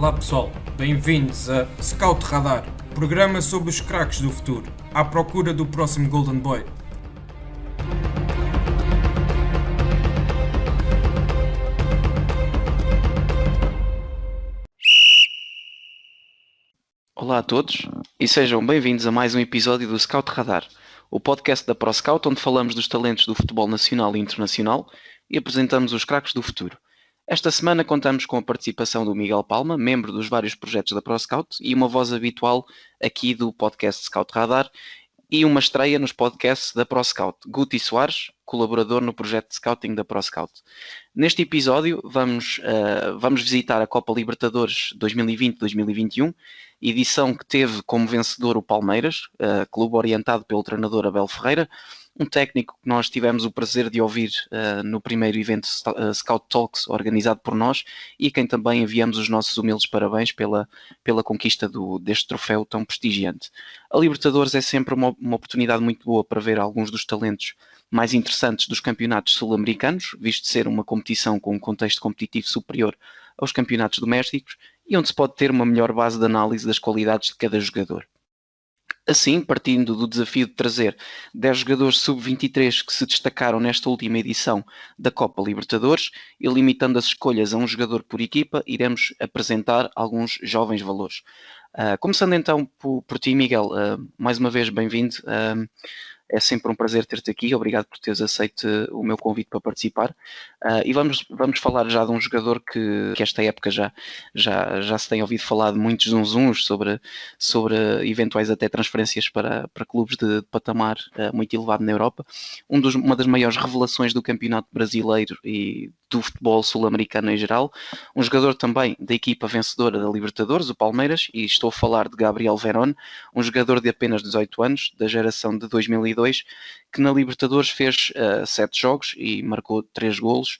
Olá pessoal, bem-vindos a Scout Radar, programa sobre os craques do futuro, à procura do próximo Golden Boy. Olá a todos e sejam bem-vindos a mais um episódio do Scout Radar, o podcast da ProScout onde falamos dos talentos do futebol nacional e internacional e apresentamos os craques do futuro. Esta semana contamos com a participação do Miguel Palma, membro dos vários projetos da ProScout e uma voz habitual aqui do podcast Scout Radar, e uma estreia nos podcasts da ProScout, Guti Soares, colaborador no projeto de Scouting da ProScout. Neste episódio vamos visitar a Copa Libertadores 2020-2021, edição que teve como vencedor o Palmeiras, clube orientado pelo treinador Abel Ferreira, um técnico que nós tivemos o prazer de ouvir no primeiro evento Scout Talks organizado por nós e quem também enviamos os nossos humildes parabéns pela conquista deste troféu tão prestigiante. A Libertadores é sempre uma oportunidade muito boa para ver alguns dos talentos mais interessantes dos campeonatos sul-americanos, visto ser uma competição com um contexto competitivo superior aos campeonatos domésticos e onde se pode ter uma melhor base de análise das qualidades de cada jogador. Assim, partindo do desafio de trazer 10 jogadores sub-23 que se destacaram nesta última edição da Copa Libertadores e limitando as escolhas a um jogador por equipa, iremos apresentar alguns jovens valores. Começando então por ti, Miguel, mais uma vez bem-vindo. É sempre um prazer ter-te aqui, obrigado por teres aceito o meu convite para participar. E vamos falar já de um jogador que esta época já se tem ouvido falar de muitos zunzuns sobre eventuais até transferências para clubes de patamar muito elevado na Europa. Uma das maiores revelações do campeonato brasileiro e do futebol sul-americano em geral. Um jogador também da equipa vencedora da Libertadores, o Palmeiras, e estou a falar de Gabriel Verón, um jogador de apenas 18 anos, da geração de 2002, que na Libertadores fez 7 jogos e marcou 3 golos,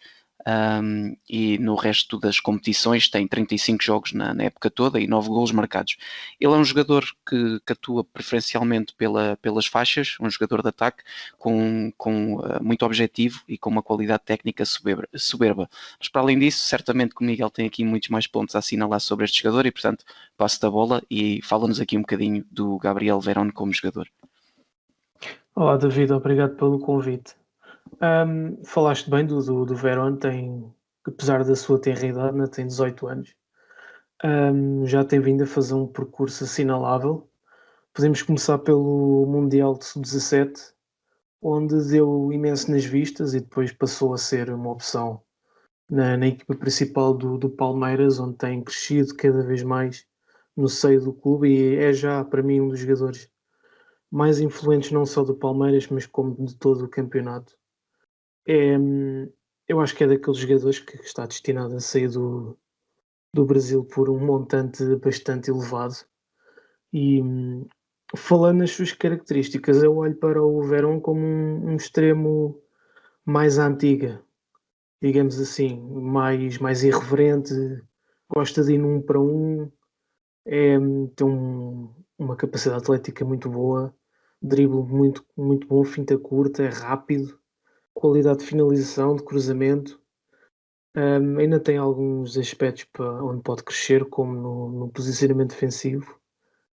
e no resto das competições tem 35 jogos na época toda e 9 golos marcados. Ele é um jogador que atua preferencialmente pelas faixas, um jogador de ataque com muito objetivo e com uma qualidade técnica soberba. Mas para além disso, certamente que o Miguel tem aqui muitos mais pontos a assinalar sobre este jogador e, portanto, passo-te a bola e fala-nos aqui um bocadinho do Gabriel Verón como jogador. Olá David, obrigado pelo convite. Falaste bem do Verón, apesar da sua tenra idade, né, tem 18 anos. Já tem vindo a fazer um percurso assinalável. Podemos começar pelo Mundial de Sub-17, onde deu imenso nas vistas e depois passou a ser uma opção na equipa principal do Palmeiras, onde tem crescido cada vez mais no seio do clube e é já, para mim, um dos jogadores mais influentes não só do Palmeiras, mas como de todo o campeonato. Eu acho que é daqueles jogadores que está destinado a sair do Brasil por um montante bastante elevado. E falando nas suas características, eu olho para o Verón como um extremo mais à antiga, digamos assim, mais irreverente, gosta de ir num para um, tem uma capacidade atlética muito boa, drible muito, muito bom, finta curta, é rápido, qualidade de finalização, de cruzamento. Ainda tem alguns aspectos onde pode crescer, como no posicionamento defensivo.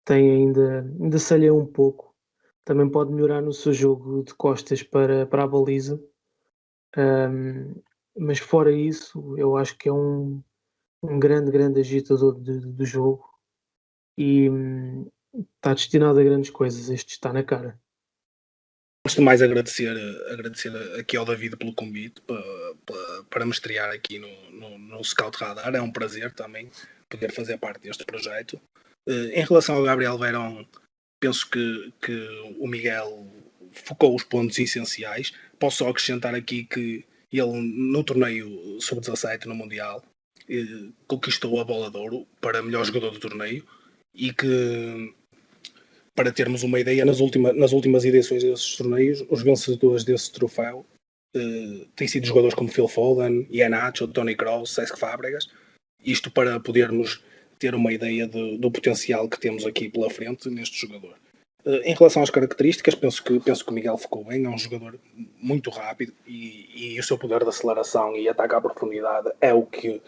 Ainda se alheia um pouco. Também pode melhorar no seu jogo de costas para a baliza. Mas fora isso, eu acho que é um grande agitador do jogo e está destinado a grandes coisas. Este está na cara. Antes de mais agradecer aqui ao David pelo convite para me estrear aqui no Scout Radar. É um prazer também poder fazer parte deste projeto. Em relação ao Gabriel Verón, penso que o Miguel focou os pontos essenciais. Posso só acrescentar aqui que ele no torneio Sub-17 no Mundial conquistou a bola de ouro para melhor jogador do torneio e que, para termos uma ideia, nas últimas edições desses torneios, os vencedores desse troféu têm sido jogadores como Phil Foden, Ian Nacho, Toni Kroos, Cesc Fábregas. Isto para podermos ter uma ideia do potencial que temos aqui pela frente neste jogador. Em relação às características, penso que o Miguel ficou bem. É um jogador muito rápido e o seu poder de aceleração e ataque à profundidade é o que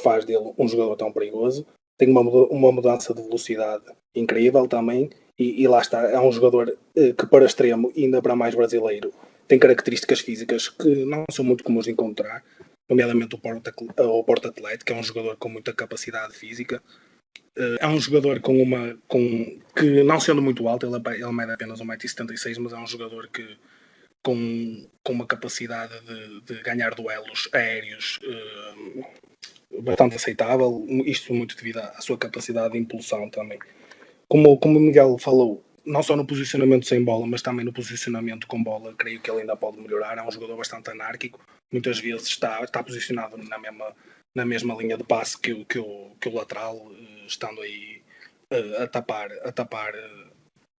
faz dele um jogador tão perigoso. tem uma mudança de velocidade incrível também, e lá está, é um jogador que para extremo, e ainda para mais brasileiro, tem características físicas que não são muito comuns de encontrar, nomeadamente o porta-atleta, que é um jogador com muita capacidade física. É um jogador que, não sendo muito alto, ele mede apenas 1,76 m, mas é um jogador que com uma capacidade de ganhar duelos aéreos bastante aceitável, isto muito devido à sua capacidade de impulsão também. Como o Miguel falou, não só no posicionamento sem bola, mas também no posicionamento com bola, creio que ele ainda pode melhorar. É um jogador bastante anárquico, muitas vezes está posicionado na mesma linha de passe que o lateral, estando aí a tapar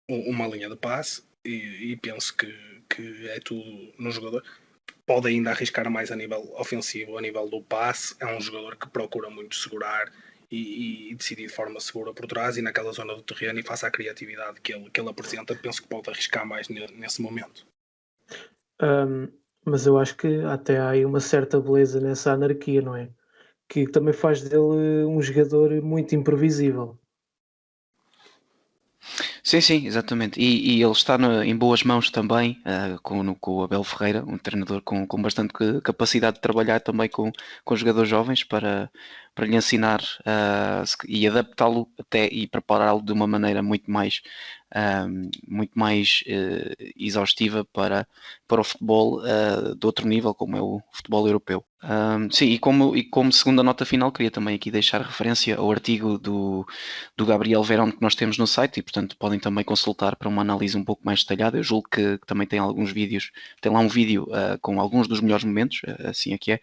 uma linha de passe, e penso que é tudo no jogador. Pode ainda arriscar mais a nível ofensivo, a nível do passe. É um jogador que procura muito segurar e decidir de forma segura por trás e naquela zona do terreno, e face à criatividade que ele apresenta, penso que pode arriscar mais nesse momento. Mas eu acho que até há aí uma certa beleza nessa anarquia, não é? Que também faz dele um jogador muito imprevisível. Sim, exatamente. E ele está em boas mãos também, com o Abel Ferreira, um treinador com bastante capacidade de trabalhar também com jogadores jovens para lhe ensinar e adaptá-lo até e prepará-lo de uma maneira muito mais exaustiva para o futebol de outro nível, como é o futebol europeu. Sim, e como segunda nota final, queria também aqui deixar referência ao artigo do Gabriel Verón que nós temos no site, e portanto podem também consultar para uma análise um pouco mais detalhada. Eu julgo que também tem alguns vídeos, tem lá um vídeo com alguns dos melhores momentos, assim é que é,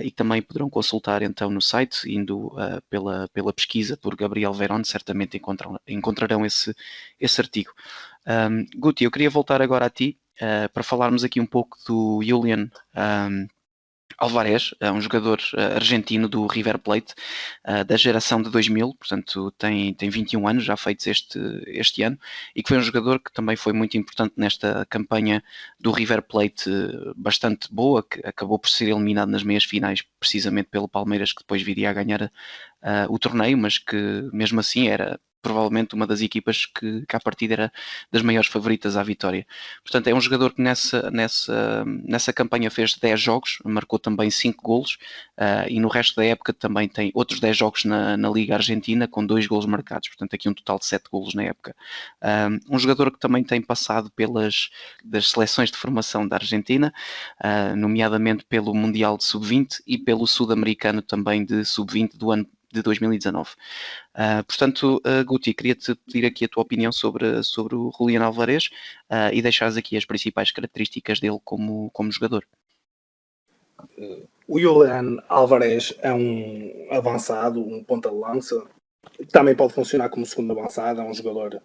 e também poderão consultar então no site, indo pela pesquisa por Gabriel Verón, certamente encontrarão esse artigo. Guti, eu queria voltar agora a ti para falarmos aqui um pouco do Julián Álvarez, um jogador argentino do River Plate, da geração de 2000, portanto tem 21 anos já feitos este ano, e que foi um jogador que também foi muito importante nesta campanha do River Plate bastante boa, que acabou por ser eliminado nas meias finais precisamente pelo Palmeiras, que depois viria a ganhar o torneio, mas que mesmo assim era provavelmente uma das equipas que à partida era das maiores favoritas à vitória. Portanto, é um jogador que nessa campanha fez 10 jogos, marcou também 5 golos, e no resto da época também tem outros 10 jogos na Liga Argentina, com 2 golos marcados, portanto aqui um total de 7 golos na época. Um jogador que também tem passado das seleções de formação da Argentina, nomeadamente pelo Mundial de Sub-20 e pelo Sul-Americano também de Sub-20 do ano de 2019. Portanto, Guti, queria-te pedir aqui a tua opinião sobre o Julián Álvarez e deixares aqui as principais características dele como jogador. O Julián Álvarez é um avançado, um ponta de lança, também pode funcionar como segundo avançado. É um jogador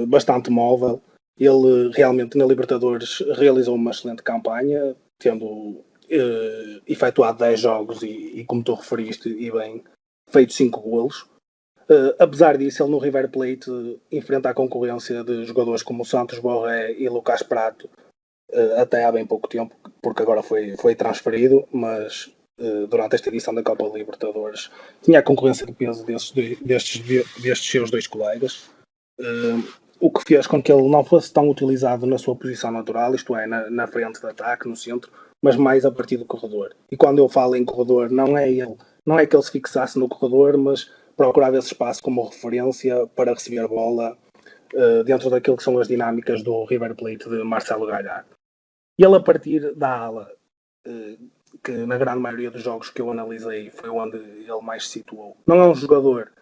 bastante móvel. Ele realmente na Libertadores realizou uma excelente campanha, tendo efetuado 10 jogos e como tu referiste, e bem, feito 5 golos. Apesar disso, ele no River Plate enfrenta a concorrência de jogadores como Santos Borré e Lucas Prato até há bem pouco tempo, porque agora foi transferido, mas durante esta edição da Copa Libertadores tinha a concorrência de peso destes seus dois colegas, o que fez com que ele não fosse tão utilizado na sua posição natural, isto é, na frente de ataque, no centro, mas mais a partir do corredor. E quando eu falo em corredor, não é que ele se fixasse no corredor, mas procurava esse espaço como referência para receber a bola dentro daquilo que são as dinâmicas do River Plate de Marcelo Gallardo. E ele, a partir da ala, que na grande maioria dos jogos que eu analisei foi onde ele mais se situou. Não é um jogador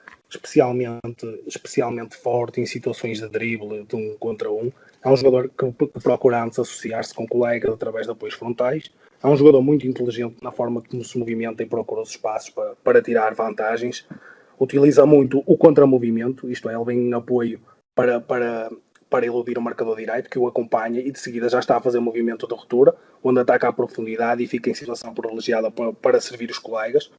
especialmente forte em situações de drible de 1 contra 1. É um jogador que procura antes associar-se com colegas através de apoios frontais. É um jogador muito inteligente na forma como se movimenta e procura os espaços para tirar vantagens. Utiliza muito o contramovimento, isto é, ele vem em apoio para iludir o marcador direito, que o acompanha, e de seguida já está a fazer um movimento de ruptura, onde ataca à profundidade e fica em situação privilegiada para servir os colegas.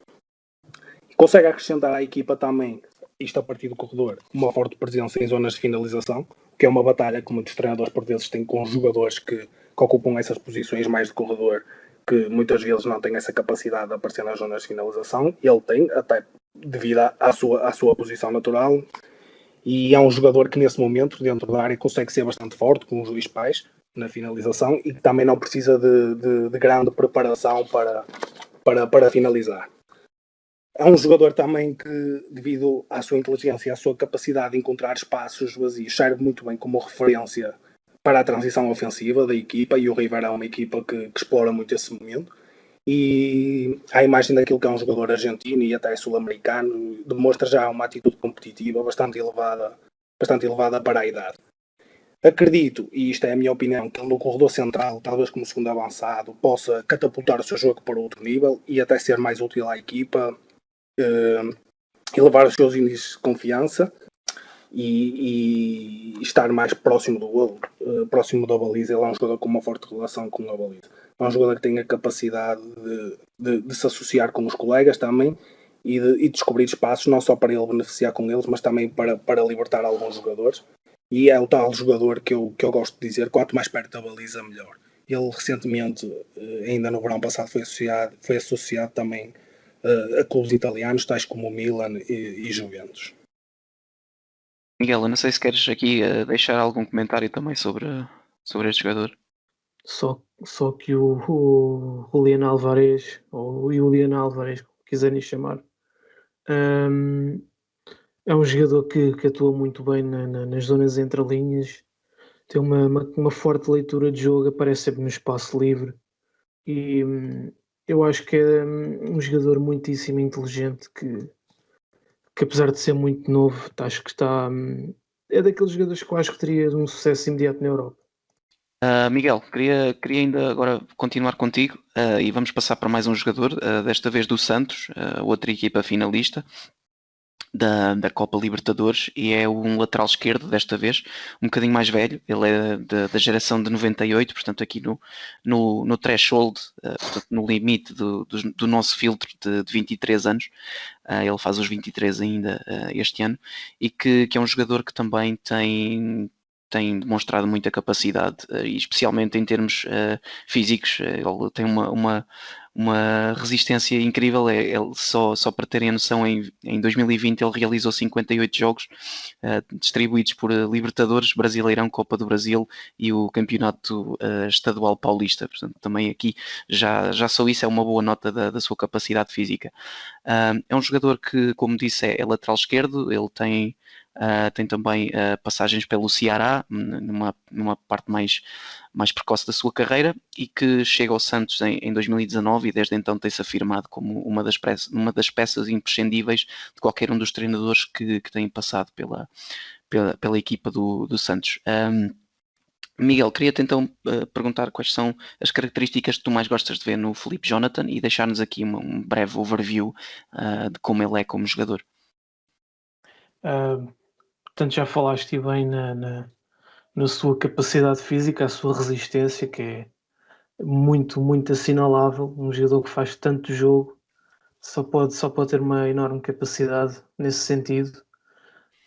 E consegue acrescentar à equipa também, isto a partir do corredor, uma forte presença em zonas de finalização, que é uma batalha que muitos treinadores por vezes têm com jogadores que ocupam essas posições mais de corredor, que muitas vezes não têm essa capacidade de aparecer nas zonas de finalização. Ele tem, até devido à sua posição natural. E é um jogador que nesse momento, dentro da área, consegue ser bastante forte, com os dois pés na finalização, e que também não precisa de grande preparação para finalizar. É um jogador também que, devido à sua inteligência e à sua capacidade de encontrar espaços vazios, serve muito bem como referência para a transição ofensiva da equipa, e o Rivera é uma equipa que explora muito esse momento. E a imagem daquilo que é um jogador argentino e até sul-americano demonstra já uma atitude competitiva bastante elevada para a idade. Acredito, e isto é a minha opinião, que ele no corredor central, talvez como segundo avançado, possa catapultar o seu jogo para outro nível e até ser mais útil à equipa, elevar os seus índices de confiança e estar mais próximo do golo, próximo da baliza. Ele é um jogador com uma forte relação com a baliza. É um jogador que tem a capacidade de se associar com os colegas também e de descobrir espaços, não só para ele beneficiar com eles, mas também para libertar alguns jogadores. E é o tal jogador que eu gosto de dizer, quanto mais perto da baliza, melhor. Ele recentemente, ainda no verão passado, foi associado também a clubes italianos, tais como o Milan e Juventus. Miguel, eu não sei se queres aqui deixar algum comentário também sobre este jogador. Só que o Julián Álvarez, ou o Julián Álvarez, como quiserem chamar, é um jogador que atua muito bem nas zonas entre linhas, tem uma forte leitura de jogo, aparece sempre no espaço livre e eu acho que é um jogador muitíssimo inteligente que apesar de ser muito novo, acho que é daqueles jogadores que eu acho que teria um sucesso imediato na Europa. Miguel, queria ainda agora continuar contigo e vamos passar para mais um jogador, desta vez do Santos, outra equipa finalista da Copa Libertadores, e é um lateral esquerdo desta vez, um bocadinho mais velho. Ele é da geração de 98, portanto aqui no threshold, portanto, no limite do nosso filtro de 23 anos. Ele faz os 23 ainda este ano, e que é um jogador que também tem demonstrado muita capacidade, e especialmente em termos físicos. Ele tem uma resistência incrível. Ele só para terem a noção, em 2020 ele realizou 58 jogos distribuídos por Libertadores, Brasileirão, Copa do Brasil e o Campeonato Estadual Paulista. Portanto, também aqui já só isso é uma boa nota da sua capacidade física. É um jogador que, como disse, é lateral esquerdo. Ele tem também passagens pelo Ceará, numa parte mais precoce da sua carreira, e que chega ao Santos em 2019, e desde então tem-se afirmado como uma das peças imprescindíveis de qualquer um dos treinadores que têm passado pela equipa do Santos. Miguel, queria-te então perguntar quais são as características que tu mais gostas de ver no Felipe Jonathan, e deixar-nos aqui um breve overview de como ele é como jogador. Portanto, já falaste bem na sua capacidade física, a sua resistência, que é muito, muito assinalável. Um jogador que faz tanto jogo só pode ter uma enorme capacidade nesse sentido.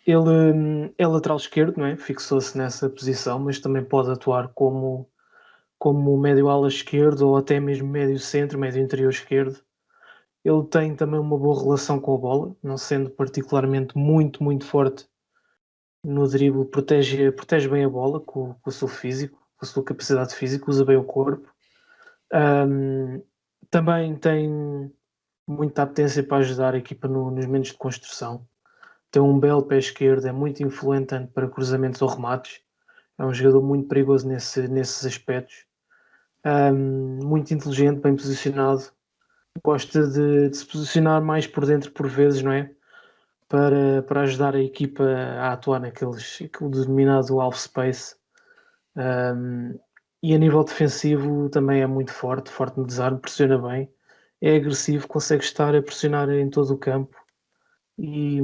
Ele é lateral esquerdo, não é? Fixou-se nessa posição, mas também pode atuar como médio ala esquerdo, ou até mesmo médio centro, médio interior esquerdo. Ele tem também uma boa relação com a bola, não sendo particularmente muito, muito forte no drible, protege bem a bola com o seu físico, com a sua capacidade física, usa bem o corpo. Também tem muita apetência para ajudar a equipa nos momentos de construção. Tem um belo pé esquerdo, é muito influente tanto para cruzamentos ou remates. É um jogador muito perigoso nesses aspectos. Muito inteligente, bem posicionado. Gosta de se posicionar mais por dentro por vezes, não é? Para ajudar a equipa a atuar naquele denominado half space. E a nível defensivo também é muito forte no desarme, pressiona bem, é agressivo, consegue estar a pressionar em todo o campo, e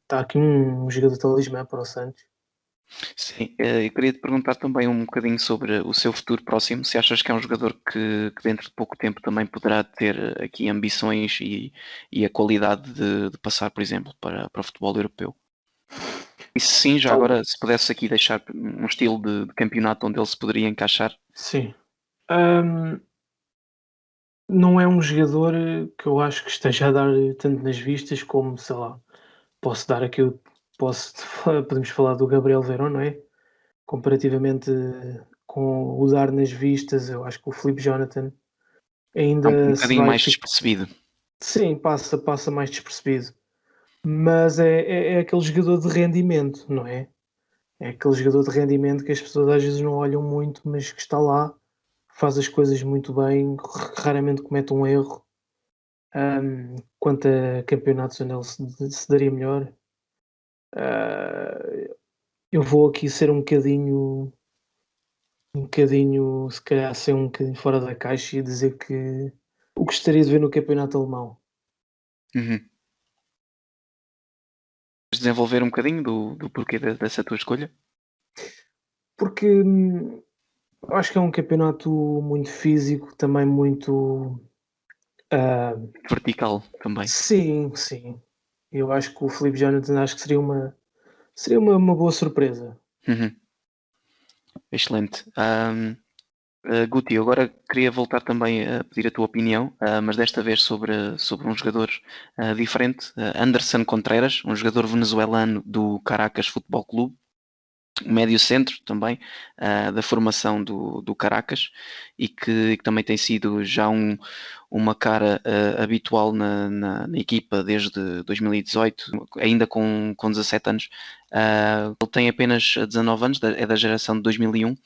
está aqui um jogador de talismã para o Santos. Sim, eu queria te perguntar também um bocadinho sobre o seu futuro próximo. Se achas que é um jogador que dentro de pouco tempo também poderá ter aqui ambições e a qualidade de passar, por exemplo, para o futebol europeu? E se sim, já agora, se pudesse aqui deixar um estilo de campeonato onde ele se poderia encaixar. Sim. não é um jogador que eu acho que esteja a dar tanto nas vistas como, sei lá, posso dar aqui, podemos falar do Gabriel Verón, não é? Comparativamente com o dar nas vistas, eu acho que o Filipe Jonathan É um ainda se bocadinho vai mais despercebido. sim, passa mais despercebido. Mas é aquele jogador de rendimento, não é? É aquele jogador de rendimento que as pessoas às vezes não olham muito, mas que está lá, faz as coisas muito bem, raramente comete um erro. Quanto a campeonatos onde ele se daria melhor, ah, eu vou aqui ser um bocadinho, se calhar ser um bocadinho fora da caixa e dizer que o gostaria de ver no campeonato alemão. Uhum. Queres desenvolver um bocadinho do porquê dessa tua escolha? Porque acho que é um campeonato muito físico, também muito. ah, Vertical também. sim, sim. Eu acho que o Filipe Jonathan acho que seria uma boa surpresa. Uhum. Excelente. Guti, eu agora queria voltar também a pedir a tua opinião, mas desta vez sobre um jogador diferente, Anderson Contreras, um jogador venezuelano do Caracas Futebol Clube, médio centro também, da formação do Caracas, e que também tem sido já uma cara habitual na equipa desde 2018, ainda com 17 anos. Ele tem apenas 19 anos, é da geração de 2001,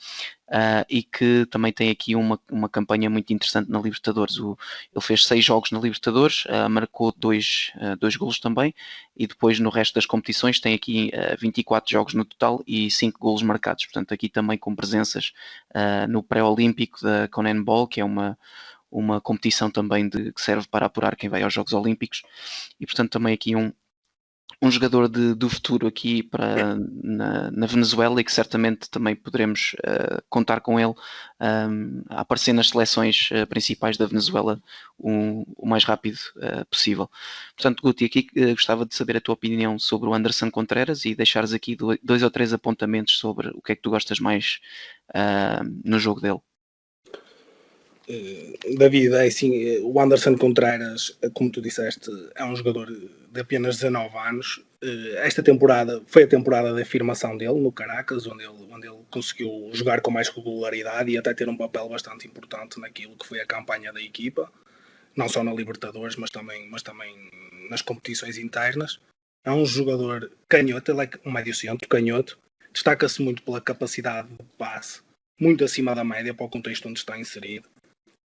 e que também tem aqui uma campanha muito interessante na Libertadores. Ele fez 6 jogos na Libertadores, marcou dois golos também, e depois no resto das competições tem aqui 24 jogos no total e 5 golos marcados. Portanto, aqui também com presenças no pré-olímpico da CONMEBOL, que é uma competição também que serve para apurar quem vai aos Jogos Olímpicos, e portanto também aqui um jogador do futuro aqui na Venezuela, e que certamente também poderemos contar com ele a aparecer nas seleções principais da Venezuela o mais rápido possível. Portanto, Guti, aqui gostava de saber a tua opinião sobre o Anderson Contreras e deixares aqui 2 ou 3 apontamentos sobre o que é que tu gostas mais no jogo dele. David, é assim, o Anderson Contreras, como tu disseste, é um jogador de apenas 19 anos. Esta temporada foi a temporada de afirmação dele no Caracas, onde ele conseguiu jogar com mais regularidade e até ter um papel bastante importante naquilo que foi a campanha da equipa, não só na Libertadores, mas também nas competições internas. É um jogador canhoto, ele é um médio centro, canhoto, destaca-se muito pela capacidade de passe, muito acima da média para o contexto onde está inserido,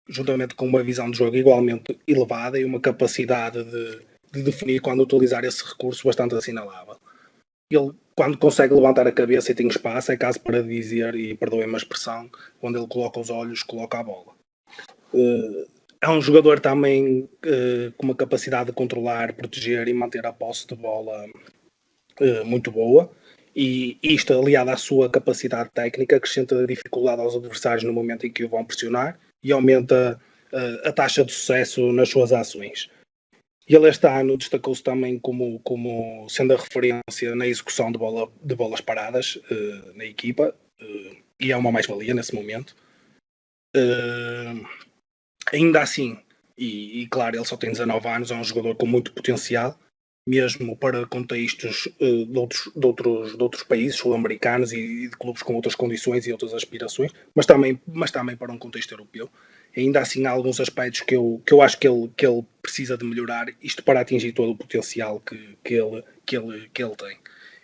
juntamente com uma visão de jogo igualmente elevada e uma capacidade de definir quando utilizar esse recurso bastante assinalável. Ele, quando consegue levantar a cabeça e tem espaço, é caso para dizer, e perdoem-me a expressão, quando ele coloca os olhos, coloca a bola. É um jogador também com uma capacidade de controlar, proteger e manter a posse de bola muito boa, e isto aliado à sua capacidade técnica acrescenta dificuldade aos adversários no momento em que o vão pressionar e aumenta a taxa de sucesso nas suas ações. E ele este ano destacou-se também como sendo a referência na execução de bolas paradas na equipa, e é uma mais-valia nesse momento. Ainda assim, e claro, ele só tem 19 anos, é um jogador com muito potencial, mesmo para contextos de outros países sul-americanos e de clubes com outras condições e outras aspirações, mas também para um contexto europeu. Ainda assim, há alguns aspectos que eu acho que ele precisa de melhorar, isto para atingir todo o potencial que ele tem.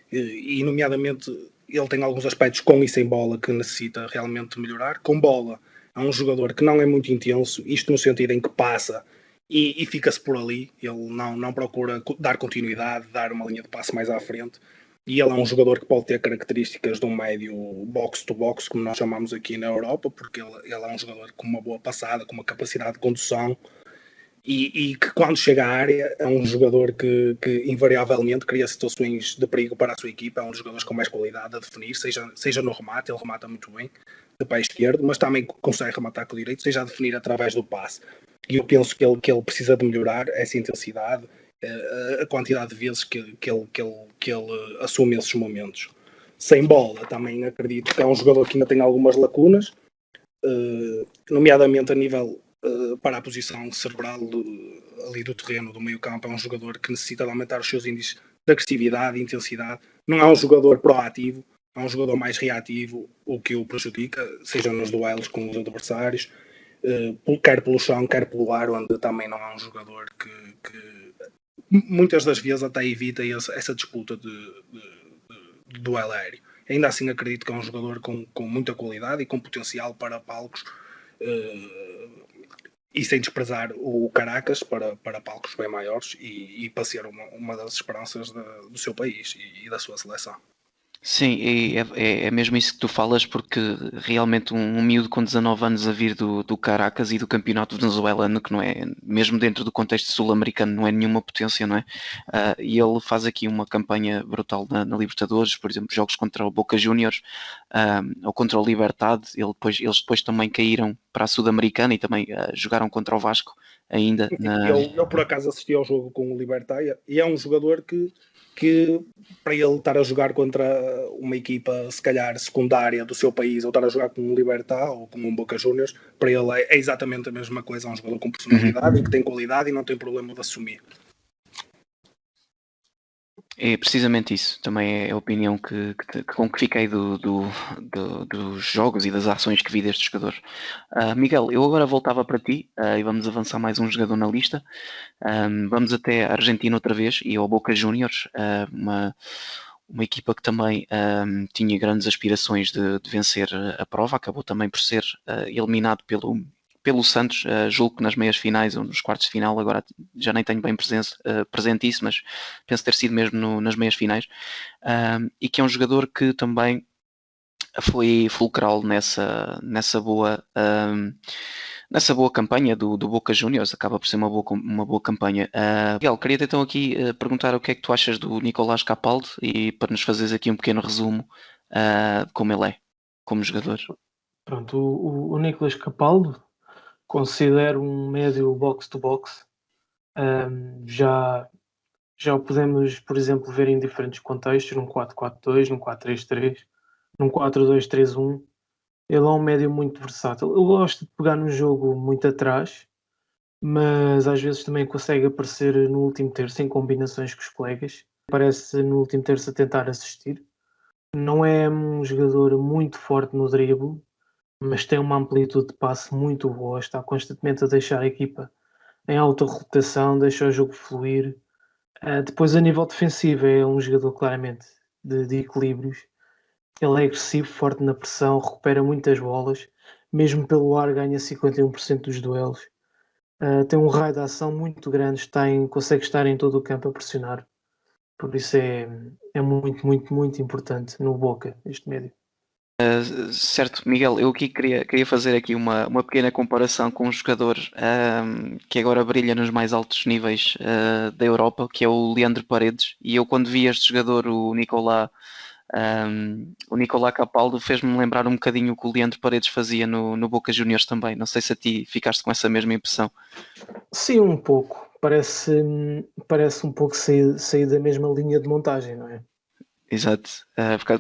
E, nomeadamente, ele tem alguns aspectos com e sem bola que necessita realmente melhorar. Com bola, é um jogador que não é muito intenso, isto no sentido em que passa e fica-se por ali, ele não procura dar continuidade, dar uma linha de passe mais à frente, e ele é um jogador que pode ter características de um médio box-to-box, como nós chamamos aqui na Europa, porque ele é um jogador com uma boa passada, com uma capacidade de condução, e que quando chega à área é um jogador que invariavelmente cria situações de perigo para a sua equipa, é um dos jogadores com mais qualidade a definir, seja no remate, ele remata muito bem de pé esquerdo, mas também consegue rematar com o direito, seja a definir através do passe. E eu penso que ele precisa de melhorar essa intensidade, a quantidade de vezes que ele assume esses momentos. Sem bola, também acredito que é um jogador que ainda tem algumas lacunas, nomeadamente a nível para a posição cerebral ali do terreno, do meio campo. É um jogador que necessita de aumentar os seus índices de agressividade e intensidade. Não é um jogador proativo, é um jogador mais reativo, o que o prejudica, seja nos duelos com os adversários, quer pelo chão, quer pelo ar, onde também não é um jogador que muitas das vezes até evita essa disputa de duelo aéreo. Ainda assim acredito que é um jogador com muita qualidade e com potencial para palcos, e sem desprezar o Caracas para palcos bem maiores e para ser uma das esperanças do seu país e da sua seleção. Sim, e é mesmo isso que tu falas, porque realmente um miúdo com 19 anos a vir do Caracas e do campeonato venezuelano, que não é, mesmo dentro do contexto sul-americano, não é nenhuma potência, não é? E ele faz aqui uma campanha brutal na Libertadores, por exemplo, jogos contra o Boca Juniors ou contra o Libertad, eles depois também caíram para a Sul-Americana e também jogaram contra o Vasco ainda. Eu por acaso assisti ao jogo com o Libertad e é um jogador que para ele estar a jogar contra uma equipa se calhar secundária do seu país ou estar a jogar com um Libertad ou com um Boca Juniors, para ele é exatamente a mesma coisa. É um jogador com personalidade e que tem qualidade e não tem problema de assumir. É precisamente isso, também é a opinião com que fiquei dos jogos e das ações que vi deste jogador. Miguel, eu agora voltava para ti e vamos avançar mais um jogador na lista. Vamos até a Argentina outra vez e ao Boca Juniors, uma equipa que também tinha grandes aspirações de vencer a prova, acabou também por ser eliminado pelo Santos, julgo que nas meias finais ou nos quartos de final, agora já nem tenho bem presente isso, mas penso ter sido mesmo nas meias finais, e que é um jogador que também foi fulcral nessa boa campanha do Boca Juniors, acaba por ser uma boa campanha. Miguel, queria-te então aqui perguntar o que é que tu achas do Nicolás Capaldo e para nos fazeres aqui um pequeno resumo de como ele é, como jogador. Pronto, o Nicolás Capaldo considero um médio box-to-box. Já o podemos, por exemplo, ver em diferentes contextos, num 4-4-2, num 4-3-3, num 4-2-3-1. Ele é um médio muito versátil. Ele gosta de pegar no jogo muito atrás, mas às vezes também consegue aparecer no último terço em combinações com os colegas. Aparece no último terço a tentar assistir. Não é um jogador muito forte no drible, mas tem uma amplitude de passe muito boa. Está constantemente a deixar a equipa em alta rotação, deixa o jogo fluir. Depois, a nível defensivo, é um jogador claramente de equilíbrios. Ele é agressivo, forte na pressão, recupera muitas bolas. Mesmo pelo ar, ganha 51% dos duelos. Tem um raio de ação muito grande, consegue estar em todo o campo a pressionar. Por isso é muito, muito, muito importante no Boca, este médio. Certo, Miguel, eu aqui queria fazer aqui uma pequena comparação com um jogador que agora brilha nos mais altos níveis da Europa, que é o Leandro Paredes, e eu quando vi este jogador, o Nicolás Capaldo, fez-me lembrar um bocadinho o que o Leandro Paredes fazia no Boca Juniors também. Não sei se a ti ficaste com essa mesma impressão. Sim, um pouco. Parece um pouco sair da mesma linha de montagem, não é? Exato.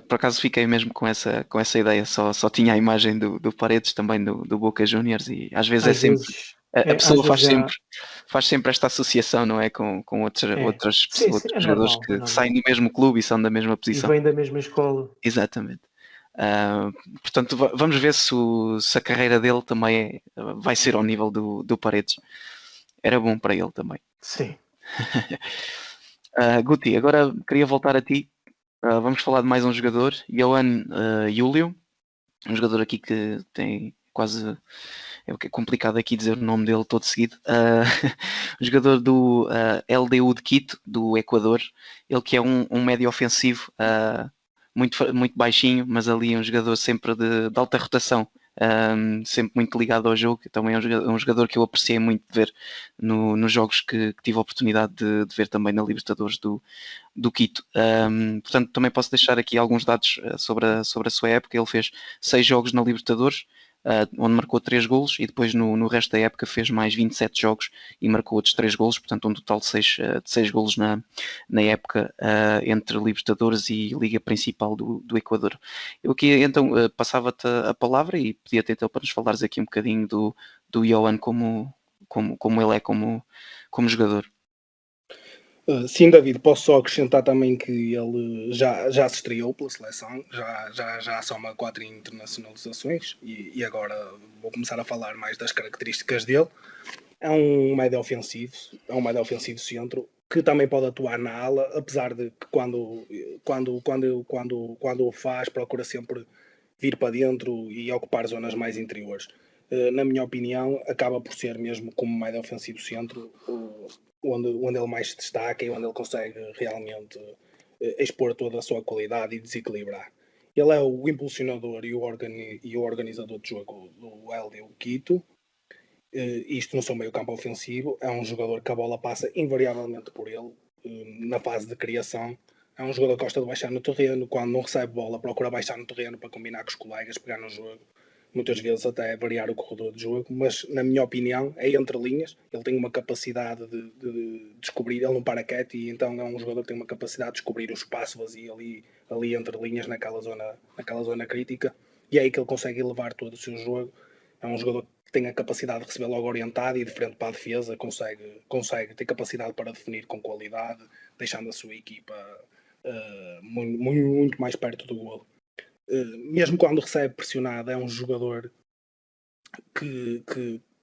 Por acaso fiquei mesmo com essa ideia. Só tinha a imagem do Paredes também do Boca Juniors e às vezes Às vezes, a pessoa às vezes faz sempre esta associação, não é? Com outros Sim, sim, é jogadores normal, é que normal. saem do mesmo clube e são da mesma E posição. vêm da mesma escola. Exatamente. Portanto, vamos ver se a carreira dele também vai ser ao nível do Paredes. Era bom para ele também. Sim. Guti, agora queria voltar a ti. Vamos falar de mais um jogador, Johan Julio, um jogador aqui que tem quase, é complicado aqui dizer o nome dele todo seguido, um jogador do LDU de Quito, do Equador, ele que é um médio ofensivo, muito, muito baixinho, mas ali um jogador sempre de alta rotação, sempre muito ligado ao jogo. Também é um jogador que eu apreciei muito de ver nos jogos que tive a oportunidade de ver também na Libertadores do Quito. Portanto, também posso deixar aqui alguns dados sobre a sua época. Ele fez 6 jogos na Libertadores, onde marcou 3 golos, e depois no resto da época fez mais 27 jogos e marcou outros 3 golos, portanto um total de 6 golos na época entre Libertadores e Liga Principal do Equador. Eu aqui então passava-te a palavra e pedia-te então para nos falares aqui um bocadinho do Johan como como ele é como jogador. Sim, David, posso só acrescentar também que ele já se estreou pela seleção, já soma 4 internacionalizações e agora vou começar a falar mais das características dele. É um médio ofensivo centro, que também pode atuar na ala, apesar de que quando o faz, procura sempre vir para dentro e ocupar zonas mais interiores. Na minha opinião, acaba por ser mesmo como médio ofensivo centro, onde ele mais se destaca e onde ele consegue realmente expor toda a sua qualidade e desequilibrar. Ele é o impulsionador e o organizador de jogo do LDU Quito. Isto no seu meio campo ofensivo. É um jogador que a bola passa invariavelmente por ele na fase de criação. É um jogador que gosta de baixar no terreno. Quando não recebe bola, procura baixar no terreno para combinar com os colegas, pegar no jogo. Muitas vezes até variar o corredor de jogo, mas na minha opinião é entre linhas. Ele tem uma capacidade de descobrir, ele não para quieto, e então é um jogador que tem uma capacidade de descobrir o espaço vazio ali entre linhas, naquela zona crítica, e é aí que ele consegue elevar todo o seu jogo. É um jogador que tem a capacidade de receber logo orientado e de frente para a defesa, tem capacidade para definir com qualidade, deixando a sua equipa muito mais perto do golo. Mesmo quando recebe pressionado, é um jogador que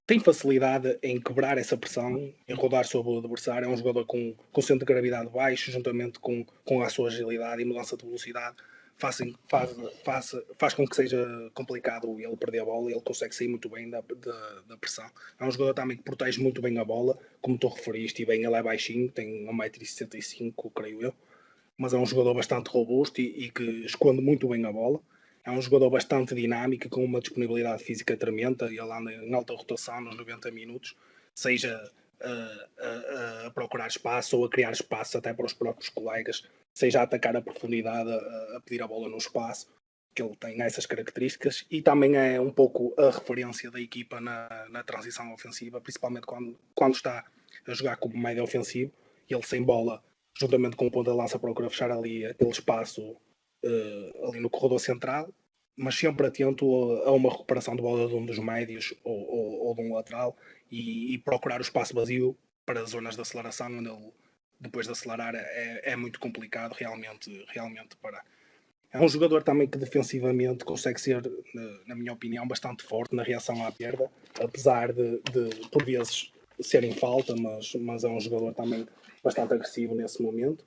tem facilidade em quebrar essa pressão, em rodar sobre o adversário. É um jogador com centro de gravidade baixo, juntamente com a sua agilidade e mudança de velocidade, faz com que seja complicado ele perder a bola. Ele consegue sair muito bem da pressão. É um jogador também que protege muito bem a bola, como tu referiste, e bem, ele é baixinho, tem 1,65 m, creio eu, mas é um jogador bastante robusto e que esconde muito bem a bola. É um jogador bastante dinâmico, com uma disponibilidade física tremenda. Ele anda em alta rotação nos 90 minutos, seja a procurar espaço ou a criar espaço até para os próprios colegas, seja a atacar a profundidade, a pedir a bola no espaço, que ele tem essas características, e também é um pouco a referência da equipa na transição ofensiva, principalmente quando está a jogar como médio ofensivo. Ele sem bola, juntamente com o ponta de lança, procura fechar ali aquele espaço ali no corredor central, mas sempre atento a uma recuperação de bola de um dos médios ou de um lateral, e procurar o espaço vazio para as zonas de aceleração, onde ele, depois de acelerar, é muito complicado realmente parar. É um jogador também que defensivamente consegue ser, na minha opinião, bastante forte na reação à perda, apesar de por vezes ser em falta, mas é um jogador também bastante agressivo nesse momento.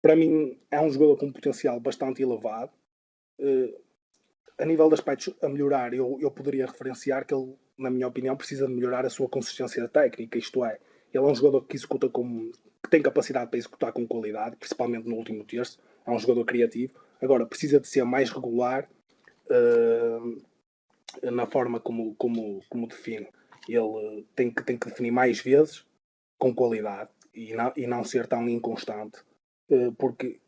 Para mim, é um jogador com um potencial bastante elevado. A nível de aspectos a melhorar, eu poderia referenciar que ele, na minha opinião, precisa de melhorar a sua consistência técnica, isto é, ele é um jogador que tem capacidade para executar com qualidade, principalmente no último terço. É um jogador criativo. Agora, precisa de ser mais regular na forma como define. Ele tem que definir mais vezes com qualidade e não ser tão inconstante, porque,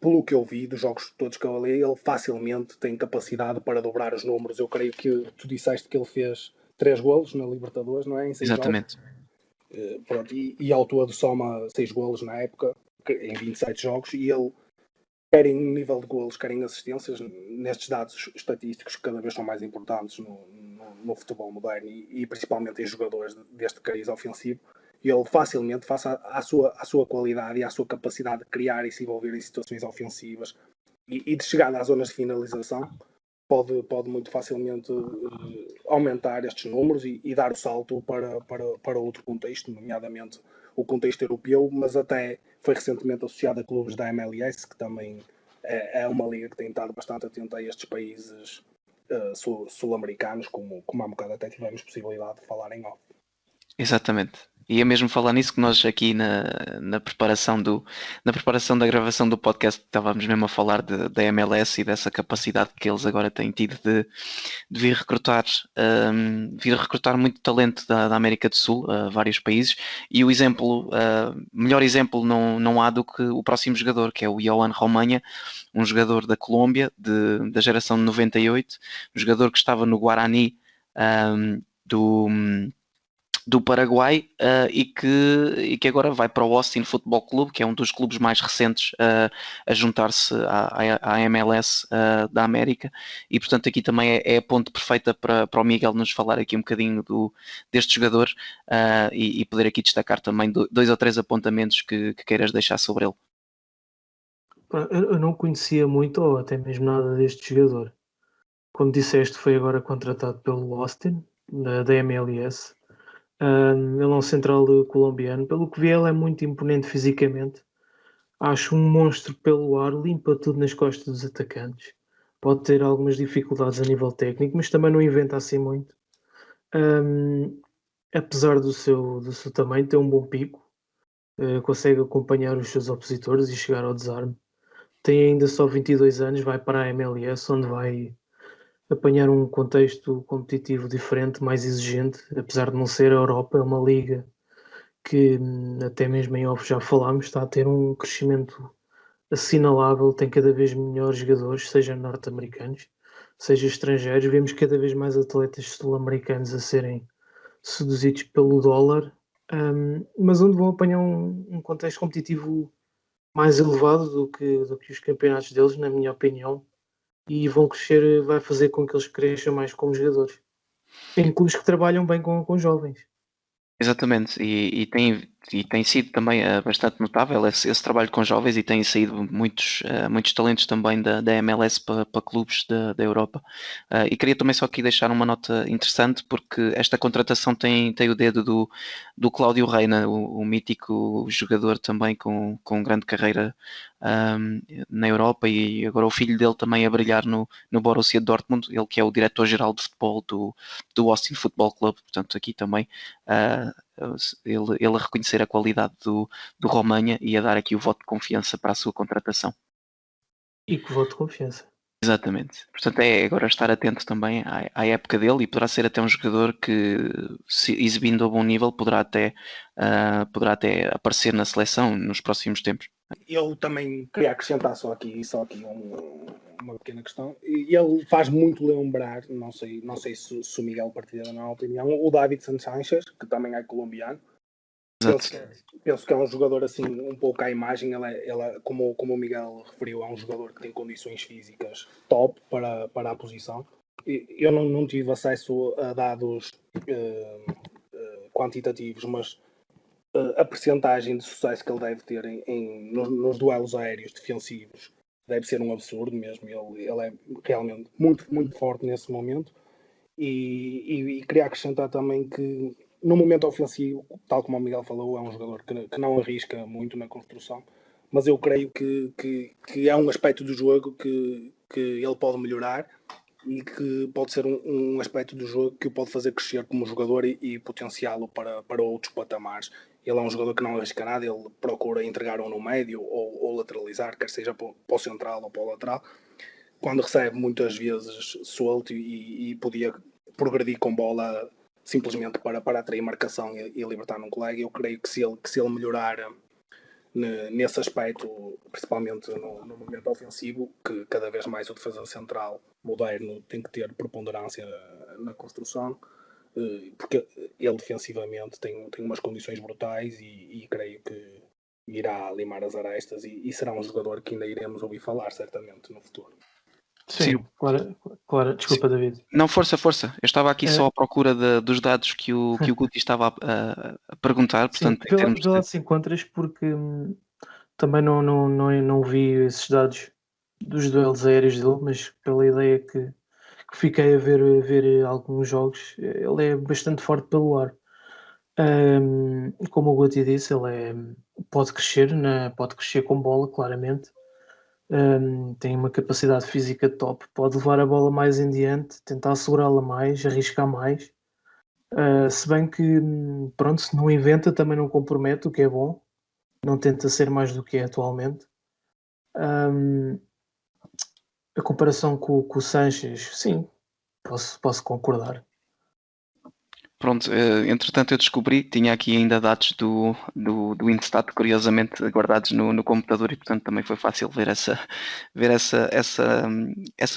pelo que eu vi dos jogos todos que eu olhei, ele facilmente tem capacidade para dobrar os números. Eu creio que tu disseste que ele fez 3 golos na Libertadores, não é? Em 6 Exatamente. jogos. Pronto, e ao todo soma 6 golos na época, em 27 jogos, e ele, quer em nível de golos, quer em assistências, nestes dados estatísticos que cada vez são mais importantes no futebol moderno e principalmente em jogadores deste cariz ofensivo, ele facilmente, face à sua qualidade e à sua capacidade de criar e se envolver em situações ofensivas e de chegar às zonas de finalização, pode muito facilmente aumentar estes números e dar o salto para outro contexto, nomeadamente o contexto europeu, mas até foi recentemente associado a clubes da MLS, que também é uma liga que tem estado bastante atenta a estes países sul-americanos, como há um bocado até tivemos possibilidade de falar em off. Exatamente. E é mesmo falar nisso que nós aqui na preparação da gravação do podcast estávamos mesmo a falar da MLS e dessa capacidade que eles agora têm tido de vir recrutar muito talento da América do Sul a vários países, e o melhor exemplo não há do que o próximo jogador, que é o Yohan Romaña, um jogador da Colômbia da geração de 98, um jogador que estava no Guarani do Paraguai, e que agora vai para o Austin Football Club, que é um dos clubes mais recentes a juntar-se à MLS da América, e portanto aqui também é a ponte perfeita para o Miguel nos falar aqui um bocadinho deste jogador, e poder aqui destacar também 2 ou 3 apontamentos que queiras deixar sobre ele. Eu não conhecia muito ou até mesmo nada deste jogador. Como disseste, foi agora contratado pelo Austin, da MLS. Ele é um central colombiano. Pelo que vi, ele é muito imponente fisicamente. Acho um monstro pelo ar, limpa tudo nas costas dos atacantes. Pode ter algumas dificuldades a nível técnico, mas também não inventa assim muito. Apesar do seu tamanho, tem um bom pico. Consegue acompanhar os seus opositores e chegar ao desarme. Tem ainda só 22 anos, vai para a MLS, onde vai apanhar um contexto competitivo diferente, mais exigente, apesar de não ser a Europa, é uma liga que, até mesmo em off já falámos, está a ter um crescimento assinalável, tem cada vez melhores jogadores, seja norte-americanos, seja estrangeiros, vemos cada vez mais atletas sul-americanos a serem seduzidos pelo dólar, mas onde vão apanhar um contexto competitivo mais elevado do que os campeonatos deles, na minha opinião, e vão crescer, vai fazer com que eles cresçam mais como jogadores. Em clubes que trabalham bem com jovens. Exatamente, e tem sido também bastante notável esse trabalho com jovens, e têm saído muitos talentos também da MLS para clubes da Europa. E queria também só aqui deixar uma nota interessante, porque esta contratação tem o dedo do Cláudio Reina, o mítico jogador também com grande carreira na Europa, e agora o filho dele também a brilhar no Borussia Dortmund, ele que é o diretor-geral de futebol do Austin Football Club. Portanto aqui também ele a reconhecer a qualidade do Romanha e a dar aqui o voto de confiança para a sua contratação. E que voto de confiança. Exatamente. Portanto, é agora estar atento também à época dele, e poderá ser até um jogador que, se exibindo a bom nível, poderá até aparecer na seleção nos próximos tempos. Eu também queria acrescentar só aqui uma pequena questão. E ele faz muito lembrar, não sei se o Miguel partilha na opinião, o Davinson Sanchez, que também é colombiano. Penso que é um jogador assim, um pouco à imagem. Ele como o Miguel referiu, é um jogador que tem condições físicas top para a posição. Eu não tive acesso a dados quantitativos, mas a percentagem de sucesso que ele deve ter nos duelos aéreos defensivos deve ser um absurdo mesmo. Ele é realmente muito, muito forte nesse momento. E queria acrescentar também que no momento ofensivo, tal como o Miguel falou, é um jogador que não arrisca muito na construção, mas eu creio que é um aspecto do jogo que ele pode melhorar, e que pode ser um aspecto do jogo que o pode fazer crescer como jogador e potenciá-lo para outros patamares. Ele é um jogador que não arrisca nada, ele procura entregar ou no médio ou lateralizar, quer seja para o central ou para o lateral. Quando recebe, muitas vezes solto, e podia progredir com bola simplesmente para atrair marcação e libertar um colega. Eu creio que se ele melhorar nesse aspecto, principalmente no momento ofensivo, que cada vez mais o defesa central moderno tem que ter preponderância na construção, porque ele defensivamente tem umas condições brutais, e creio que irá limar as arestas, e será um jogador que ainda iremos ouvir falar certamente no futuro. Sim, claro. Desculpa, David. Não, força. Eu estava aqui só à procura dos dados que o Guti estava a perguntar, Sim, portanto, em termos vê lá se encontras, porque também não vi esses dados dos duelos aéreos dele, mas pela ideia que fiquei a ver alguns jogos, ele é bastante forte pelo ar. Como o Guti disse, pode crescer, pode crescer com bola, claramente. Tem uma capacidade física top, pode levar a bola mais em diante, tentar segurá-la mais, arriscar mais. Se bem que, pronto, se não inventa, também não compromete, o que é bom. Não tenta ser mais do que é atualmente. A comparação com o Sanches, sim, posso concordar. Pronto, entretanto eu descobri, tinha aqui ainda dados do Instat, curiosamente guardados no computador, e portanto também foi fácil ver essa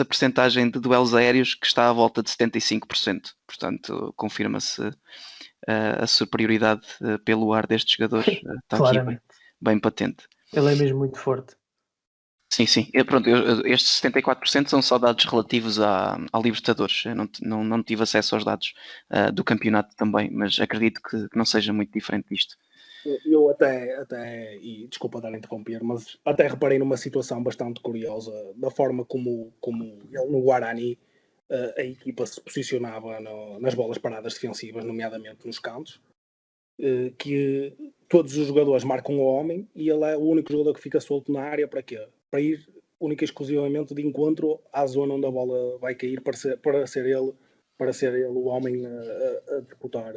percentagem de duelos aéreos que está à volta de 75%. Portanto, confirma-se a superioridade pelo ar destes jogadores, está aqui Claramente. bem patente. Ele é mesmo muito forte. Sim, sim. Pronto, estes 74% são só dados relativos à Libertadores. Eu não tive acesso aos dados do campeonato também, mas acredito que não seja muito diferente disto. Eu até, e desculpa dar a interromper, mas até reparei numa situação bastante curiosa da forma como ele no Guarani a equipa se posicionava nas bolas paradas defensivas, nomeadamente nos cantos, que todos os jogadores marcam o homem e ele é o único jogador que fica solto na área para quê? Para ir única e exclusivamente de encontro à zona onde a bola vai cair para ser ele o homem a disputar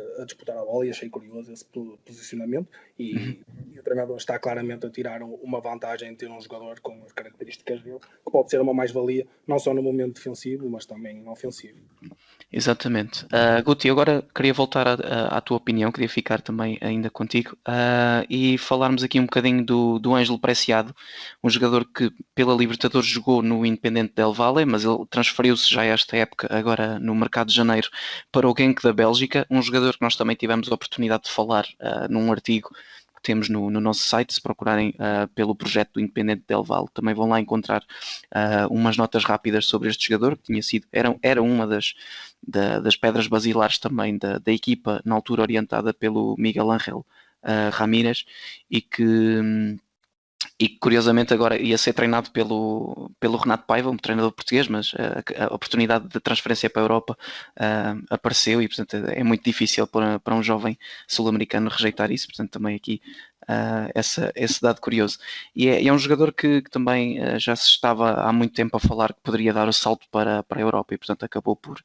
a bola, e achei curioso esse posicionamento e o treinador está claramente a tirar uma vantagem em ter um jogador com as características dele, que pode ser uma mais-valia não só no momento defensivo, mas também ofensivo. Exatamente. Guti, agora queria voltar à tua opinião, queria ficar também ainda contigo e falarmos aqui um bocadinho do Ângelo Preciado, um jogador que pela Libertadores jogou no Independente Del Valle, mas ele transferiu-se já esta época, agora no mercado de janeiro, para o Genk da Bélgica, um jogador que nós também tivemos a oportunidade de falar num artigo que temos no nosso site. Se procurarem pelo projeto do Independente Del Valle, também vão lá encontrar umas notas rápidas sobre este jogador, que era uma das pedras basilares também da equipa, na altura orientada pelo Miguel Ángel Ramírez, e que curiosamente agora ia ser treinado pelo Renato Paiva, um treinador português, mas a oportunidade de transferência para a Europa apareceu, e portanto é muito difícil para um jovem sul-americano rejeitar isso. Portanto também aqui esse dado curioso. E é um jogador que também já se estava há muito tempo a falar que poderia dar o salto para a Europa, e portanto acabou por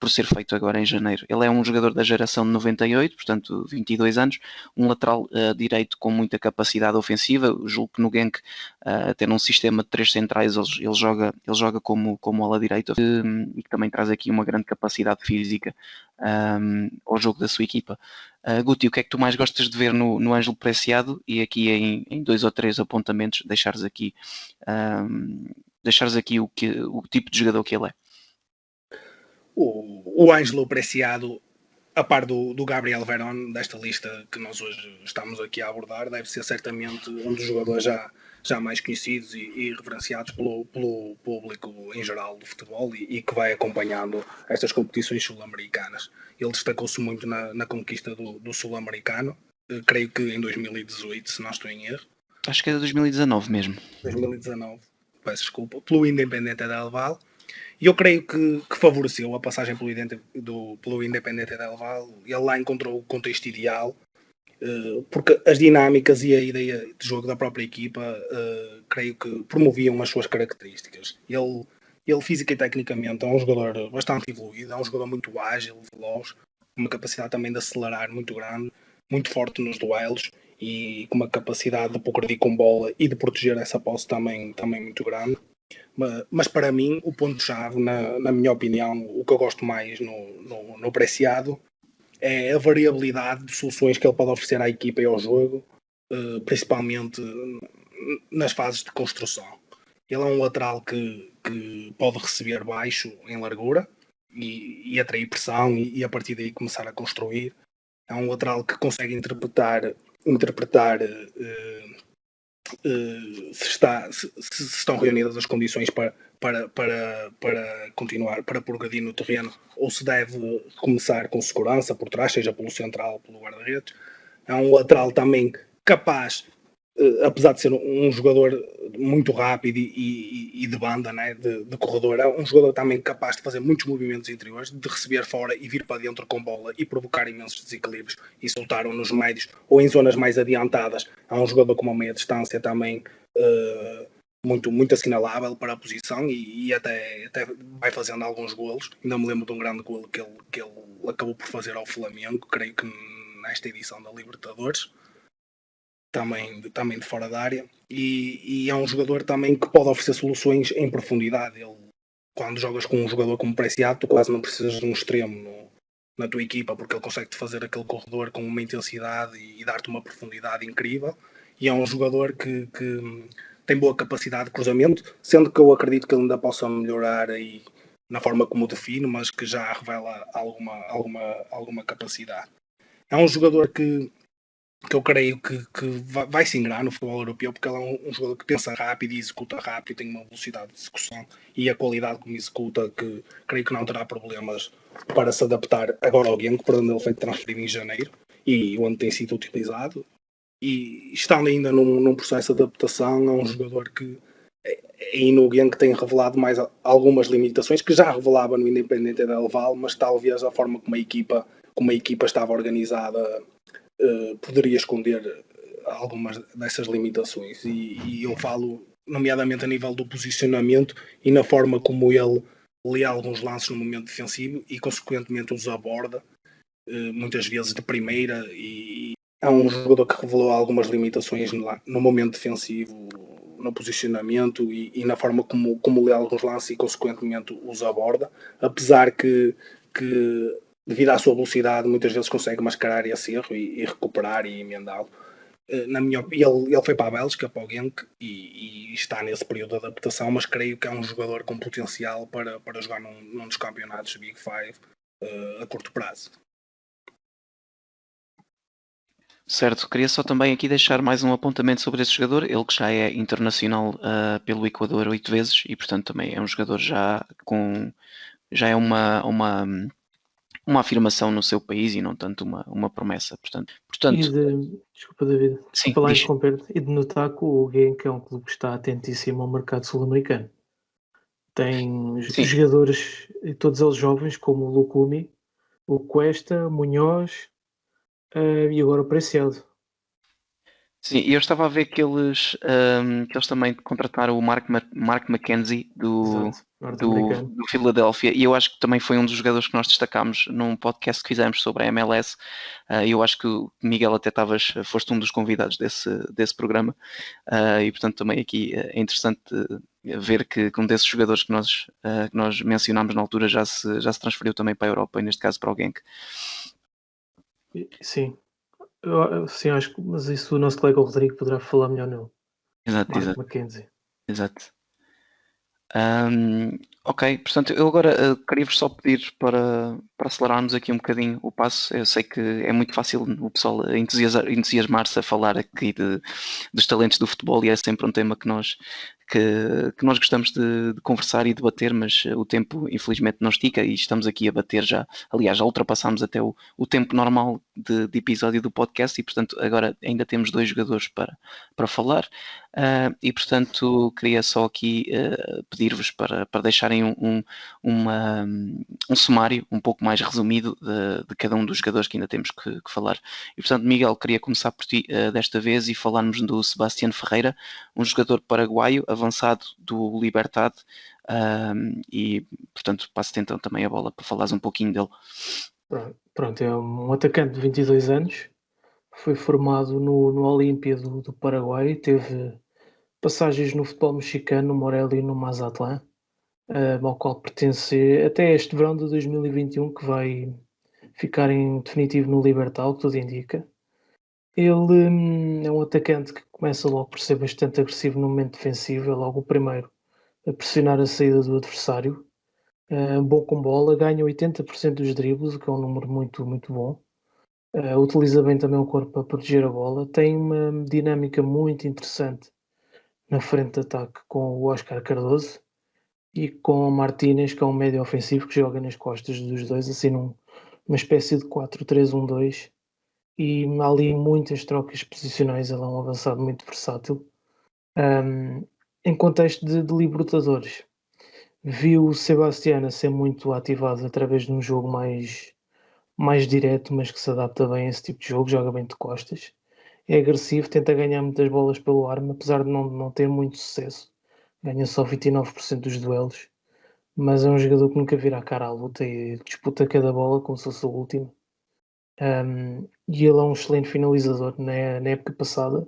ser feito agora em janeiro. Ele é um jogador da geração de 98, portanto 22 anos, um lateral direito com muita capacidade ofensiva. Eu julgo que no Genk, até num sistema de 3 centrais, ele joga como ala direita, e que também traz aqui uma grande capacidade física ao jogo da sua equipa. Guti, o que é que tu mais gostas de ver no Ângelo Preciado? E aqui em 2 ou 3 apontamentos deixares aqui o tipo de jogador que ele é. O Ângelo Preciado, a par do Gabriel Verón, desta lista que nós hoje estamos aqui a abordar, deve ser certamente um dos jogadores já mais conhecidos e reverenciados pelo público em geral do futebol, e que vai acompanhando estas competições sul-americanas. Ele destacou-se muito na conquista do sul-americano, creio que em 2018, se não estou em erro. Acho que é de 2019 mesmo. 2019, peço desculpa, pelo Independente Del Valle. E eu creio que favoreceu a passagem pelo Independente Del Valle. Ele lá encontrou o contexto ideal, porque as dinâmicas e a ideia de jogo da própria equipa, creio que promoviam as suas características. Ele física e tecnicamente é um jogador bastante evoluído, é um jogador muito ágil, veloz, com uma capacidade também de acelerar muito grande, muito forte nos duelos e com uma capacidade de progredir com bola e de proteger essa posse também muito grande. Mas para mim, o ponto-chave, na minha opinião, o que eu gosto mais no Preciado é a variabilidade de soluções que ele pode oferecer à equipa e ao jogo, principalmente nas fases de construção. Ele é um lateral que pode receber baixo em largura e atrair pressão e a partir daí começar a construir. É um lateral que consegue interpretar se estão reunidas as condições para continuar, para progredir no terreno, ou se deve começar com segurança por trás, seja pelo central, pelo guarda-redes. É um lateral também capaz, apesar de ser um jogador muito rápido e de banda, né, de corredor, é um jogador também capaz de fazer muitos movimentos interiores, de receber fora e vir para dentro com bola e provocar imensos desequilíbrios e soltar-o nos médios ou em zonas mais adiantadas. É um jogador com uma meia distância também muito assinalável para a posição e até vai fazendo alguns golos. Ainda me lembro de um grande golo que ele acabou por fazer ao Flamengo, creio que nesta edição da Libertadores, também de fora da área, e é um jogador também que pode oferecer soluções em profundidade. Ele, quando jogas com um jogador como Preciado, tu quase não precisas de um extremo na tua equipa, porque ele consegue-te fazer aquele corredor com uma intensidade e dar-te uma profundidade incrível, e é um jogador que tem boa capacidade de cruzamento, sendo que eu acredito que ele ainda possa melhorar aí na forma como o define, mas que já revela alguma capacidade. É um jogador que eu creio que vai se ingrar no futebol europeu, porque ele é um jogador que pensa rápido e executa rápido, tem uma velocidade de execução e a qualidade como executa, que creio que não terá problemas para se adaptar agora ao Genk, por onde ele foi transferido em janeiro e onde tem sido utilizado. E estando ainda num processo de adaptação, é um jogador que aí no Genk tem revelado mais algumas limitações que já revelava no Independente Del Valle, mas talvez a forma como a equipa estava organizada poderia esconder algumas dessas limitações, e eu falo nomeadamente a nível do posicionamento e na forma como ele lê alguns lances no momento defensivo e consequentemente os aborda muitas vezes de primeira, e é um jogador que revelou algumas limitações no momento defensivo, no posicionamento e na forma como lê alguns lances e consequentemente os aborda, apesar que devido à sua velocidade muitas vezes consegue mascarar esse erro e recuperar e emendá-lo. Na minha opinião, ele foi para a Bélgica, para o Genk, e está nesse período de adaptação, mas creio que é um jogador com potencial para jogar num dos campeonatos Big Five a curto prazo. Certo, queria só também aqui deixar mais um apontamento sobre esse jogador, ele que já é internacional pelo Equador 8 vezes e portanto também é um jogador já é uma afirmação no seu país e não tanto uma promessa, portanto Desculpa, David, sim, desculpa lá diz. interromper, e de notar que o Genk é um clube que está atentíssimo ao mercado sul-americano. Tem Sim. jogadores, e todos eles jovens, como o Lucumi, o Cuesta, Munhoz e agora o Preciado. Sim, e eu estava a ver que eles também contrataram o Mark McKenzie Exato, norte-americano. do Philadelphia, e eu acho que também foi um dos jogadores que nós destacámos num podcast que fizemos sobre a MLS. Eu acho que o Miguel até foste um dos convidados desse programa, e portanto também aqui é interessante ver que um desses jogadores que nós mencionámos na altura já se transferiu também para a Europa, e neste caso para o Genk. Sim, sim, acho que, mas isso o nosso colega Rodrigo poderá falar melhor nele. Mark McKenzie. Exato. Ok, portanto, eu agora queria-vos só pedir para acelerarmos aqui um bocadinho o passo. Eu sei que é muito fácil o pessoal entusiasmar-se a falar aqui dos talentos do futebol, e é sempre um tema que nós gostamos de conversar e debater, mas o tempo infelizmente não estica e estamos aqui a bater já. Aliás, já ultrapassámos até o tempo normal de episódio do podcast e, portanto, agora ainda temos 2 jogadores para falar. E portanto queria só aqui pedir-vos para deixarem um sumário um pouco mais resumido de cada um dos jogadores que ainda temos que falar. E portanto, Miguel, queria começar por ti desta vez e falarmos do Sebastián Ferreira, um jogador paraguaio avançado do Libertad, e portanto passo-te então também a bola para falares um pouquinho dele. Pronto, é um atacante de 22 anos, foi formado no Olímpia do Paraguai, teve passagens no futebol mexicano, no Morelia e no Mazatlán, ao qual pertence até este verão de 2021, que vai ficar em definitivo no Libertad, o que tudo indica. Ele é um atacante que começa logo por ser bastante agressivo no momento defensivo, é logo o primeiro a pressionar a saída do adversário. Bom com bola, ganha 80% dos dribles, o que é um número muito, muito bom. Utiliza bem também o corpo para proteger a bola. Tem uma dinâmica muito interessante na frente de ataque com o Oscar Cardoso e com o Martínez, que é um médio ofensivo que joga nas costas dos dois, assim numa espécie de 4-3-1-2. E há ali muitas trocas posicionais. Ele é um avançado muito versátil. Em contexto de Libertadores, viu o Sebastián a ser muito ativado através de um jogo mais direto, mas que se adapta bem a esse tipo de jogo, joga bem de costas, é agressivo, tenta ganhar muitas bolas pelo ar, apesar de não ter muito sucesso, ganha só 29% dos duelos, mas é um jogador que nunca vira a cara à luta e disputa cada bola como se fosse a última. E ele é um excelente finalizador. Na época passada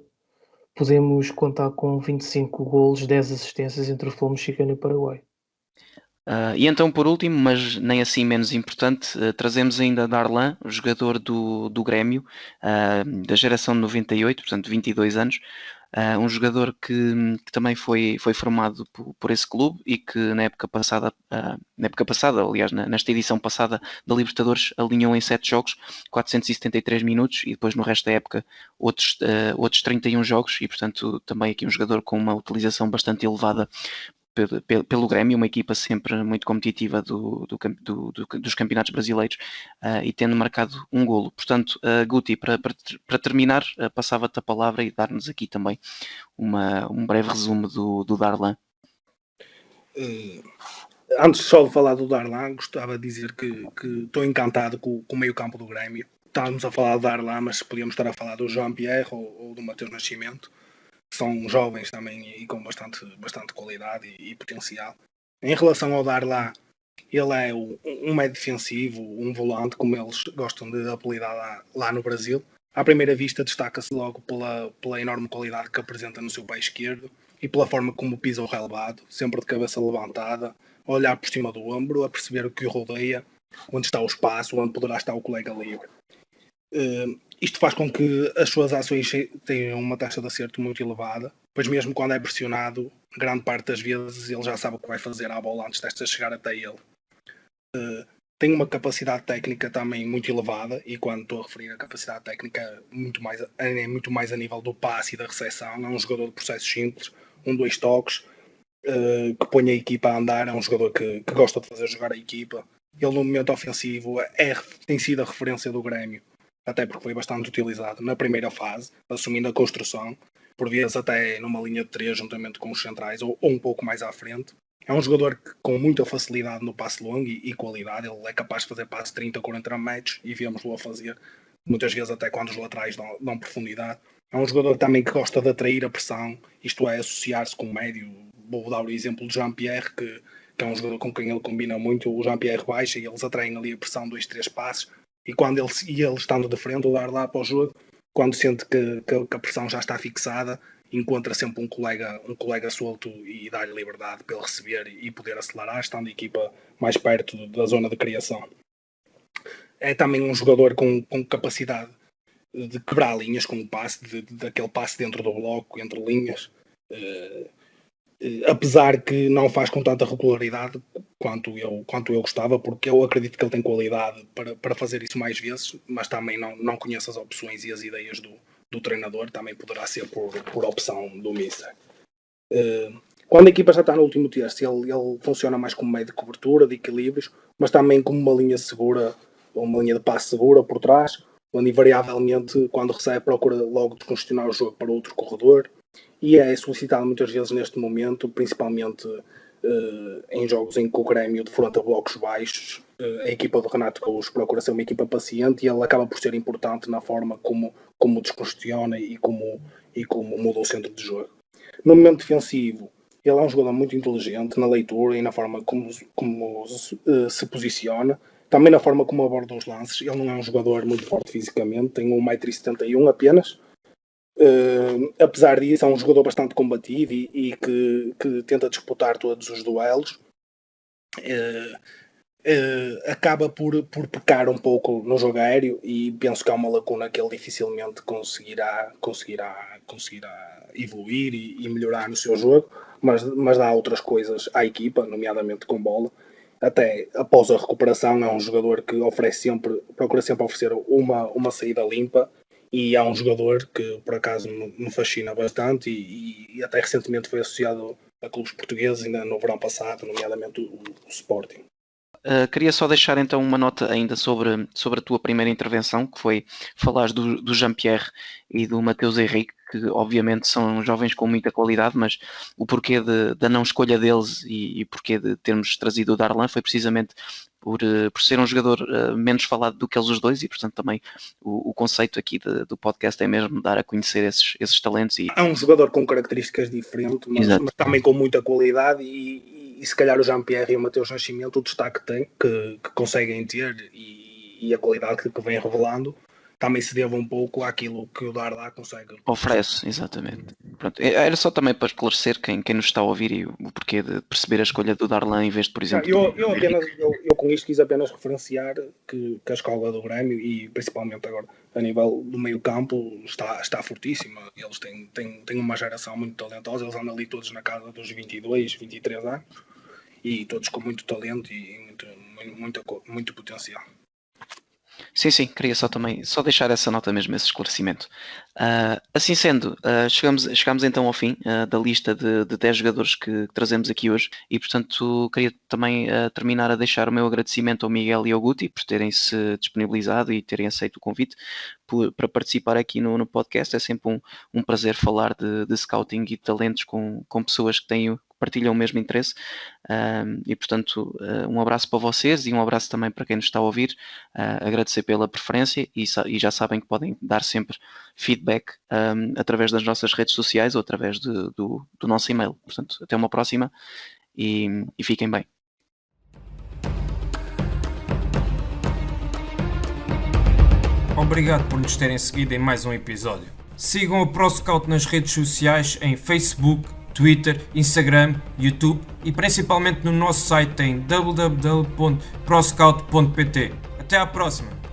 podemos contar com 25 golos, 10 assistências entre o futebol mexicano e o Paraguai. E então, por último, mas nem assim menos importante, trazemos ainda Darlan, o jogador do Grêmio, da geração de 98, portanto 22 anos, um jogador que também foi formado por esse clube e que na época passada, aliás, nesta edição passada da Libertadores, alinhou em 7 jogos, 473 minutos e depois no resto da época outros 31 jogos e, portanto, também aqui um jogador com uma utilização bastante elevada pelo Grêmio, uma equipa sempre muito competitiva dos campeonatos brasileiros e tendo marcado um golo. Portanto, Guti, para terminar, passava-te a palavra e dar-nos aqui também um breve resumo do Darlan. Antes só de falar do Darlan, gostava de dizer que estou encantado com o meio campo do Grêmio. Estávamos a falar do Darlan, mas podíamos estar a falar do Jean-Pierre ou do Mateus Nascimento, que são jovens também e com bastante qualidade e potencial. Em relação ao Darlan, ele é um médio defensivo, um volante, como eles gostam de apelidar lá no Brasil. À primeira vista destaca-se logo pela enorme qualidade que apresenta no seu pé esquerdo e pela forma como pisa o relevado, sempre de cabeça levantada, a olhar por cima do ombro, a perceber o que o rodeia, onde está o espaço, onde poderá estar o colega livre. Isto faz com que as suas ações tenham uma taxa de acerto muito elevada, pois mesmo quando é pressionado, grande parte das vezes ele já sabe o que vai fazer à bola antes desta chegar até ele. Tem uma capacidade técnica também muito elevada, e quando estou a referir a capacidade técnica é muito mais a nível do passe e da recepção. É um jogador de processos simples, 2 toques, que põe a equipa a andar. É um jogador que gosta de fazer jogar a equipa. Ele no momento ofensivo tem sido a referência do Grêmio, até porque foi bastante utilizado na primeira fase, assumindo a construção, por vezes até numa linha de 3 juntamente com os centrais ou um pouco mais à frente. É um jogador com muita facilidade no passe longo e qualidade. Ele é capaz de fazer passe 30, 40 metros e vemos-lo a fazer, muitas vezes até quando os laterais dão profundidade. É um jogador também que gosta de atrair a pressão, isto é, associar-se com o médio. Vou dar o exemplo de Jean-Pierre, que é um jogador com quem ele combina muito. O Jean-Pierre baixa e eles atraem ali a pressão 2, 3 passes, e quando ele estando de frente, olhar lá para o jogo, quando sente que a pressão já está fixada, encontra sempre um colega solto e dá-lhe liberdade para ele receber e poder acelerar, estando a equipa mais perto da zona de criação. É também um jogador com capacidade de quebrar linhas com o passe, daquele passe dentro do bloco, entre linhas, apesar que não faz com tanta regularidade quanto eu gostava, porque eu acredito que ele tem qualidade para fazer isso mais vezes, mas também não conheço as opções e as ideias do treinador. Também poderá ser por opção do Mister. Quando a equipa já está no último terço, ele funciona mais como meio de cobertura, de equilíbrios, mas também como uma linha segura, ou uma linha de passe segura por trás, onde invariavelmente, quando recebe, procura logo descongestionar o jogo para outro corredor, e é solicitado muitas vezes neste momento, principalmente em jogos em que o Grêmio defronta blocos baixos. A equipa do Renato Gaúcho procura ser uma equipa paciente e ele acaba por ser importante na forma como descongestiona e como muda o centro de jogo. No momento defensivo, ele é um jogador muito inteligente na leitura e na forma como se posiciona, também na forma como aborda os lances. Ele não é um jogador muito forte fisicamente, tem 1,71 m apenas. Apesar disso, é um jogador bastante combativo e que tenta disputar todos os duelos. Acaba por pecar um pouco no jogo aéreo, e penso que há uma lacuna que ele dificilmente conseguirá evoluir e melhorar no seu jogo, mas dá outras coisas à equipa, nomeadamente com bola. Até após a recuperação, é um jogador que procura sempre oferecer uma saída limpa, e é um jogador que por acaso me fascina bastante e até recentemente foi associado a clubes portugueses, ainda no verão passado, nomeadamente o Sporting. Queria só deixar então uma nota ainda sobre a tua primeira intervenção, que foi falar do Jean-Pierre e do Mateus Henrique, que obviamente são jovens com muita qualidade, mas o porquê da não escolha deles e porquê de termos trazido o Darlan foi precisamente por ser um jogador menos falado do que eles os dois, e portanto também o conceito aqui do podcast é mesmo dar a conhecer esses talentos. É um jogador com características diferentes, mas também com muita qualidade, e se calhar o Jean-Pierre e o Mateus Nascimento, o destaque que conseguem ter e a qualidade que vem revelando, também se deva um pouco àquilo que o Darda consegue. Oferece, exatamente. Pronto, era só também para esclarecer quem nos está a ouvir e o porquê de perceber a escolha do Darlan em vez de, por exemplo... Eu com isto quis apenas referenciar que a escola do Grêmio, e principalmente agora a nível do meio campo, está fortíssima. Eles têm uma geração muito talentosa, eles andam ali todos na casa dos 22, 23 anos, e todos com muito talento e muito potencial. Sim, queria só deixar essa nota mesmo, esse esclarecimento. Assim sendo, chegamos então ao fim da lista de 10 jogadores que trazemos aqui hoje e, portanto, queria também terminar a deixar o meu agradecimento ao Miguel e ao Guti por terem se disponibilizado e terem aceito o convite para participar aqui no podcast. É sempre um prazer falar de scouting e de talentos com pessoas que partilham o mesmo interesse e, portanto, um abraço para vocês e um abraço também para quem nos está a ouvir. Agradecer pela preferência e já sabem que podem dar sempre feedback através das nossas redes sociais ou através do nosso e-mail. Portanto, até uma próxima e fiquem bem. Obrigado por nos terem seguido em mais um episódio. Sigam o ProScout nas redes sociais em Facebook, Twitter, Instagram, YouTube e principalmente no nosso site em www.proscout.pt. Até à próxima!